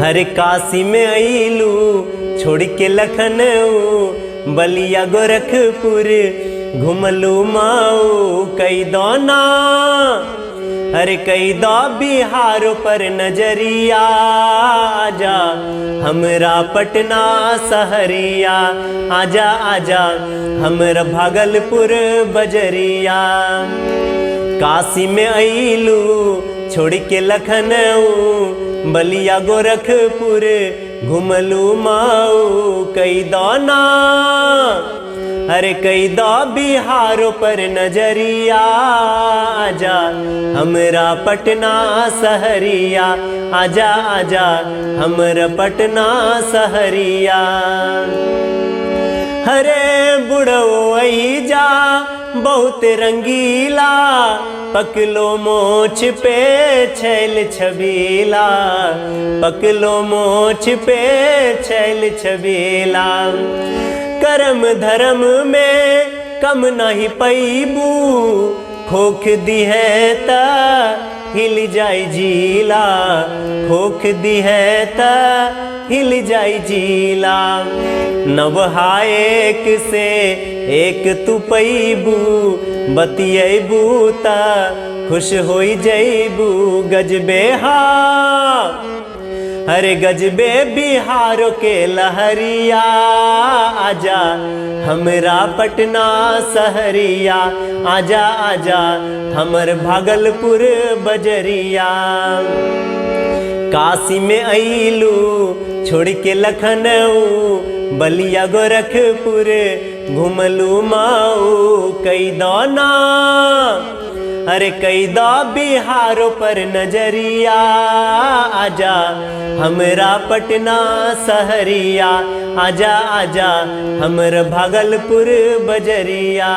हर काशी में अइलू छोड़ के लखनऊ बलिया गोरखपुर घुमलू माऊ कई दौना। अरे कई दो बिहारों पर नजरिया आजा हमरा पटना सहरिया आजा आजा हमरा भागलपुर बजरिया। काशी में अइलू छोड़ के लखनऊ बलिया गोरखपुर घुमलू माऊ कई दौना। अरे कई दो बिहारों पर नजरिया आजा हमरा पटना सहरिया आजा आजा हमरा पटना सहरिया। हरे बुढ़ो जा बहुत रंगीला पकलो मोछ पे छैल छबीला पकलो मोछ पे छैल छबीला। करम धर्म में कम नहीं पैबू खोख दी है ता हिल जाई जीला खोख दी है ता हिल जाई जीला। नवहाएक से एक तू पैबू बतियबू ता खुश होई जैबू गजबे हा। अरे गजबे बिहारों के लहरिया आजा हमरा पटना सहरिया आजा आजा हमर भागलपुर बजरिया। काशी में अइलू छोड़ के लखनऊ बलिया गोरखपुर घुमलू माऊ कई दौना। अरे कई दो बिहारों पर नजरिया आजा हमरा पटना सहरिया आजा आजा हमरा भागलपुर बजरिया।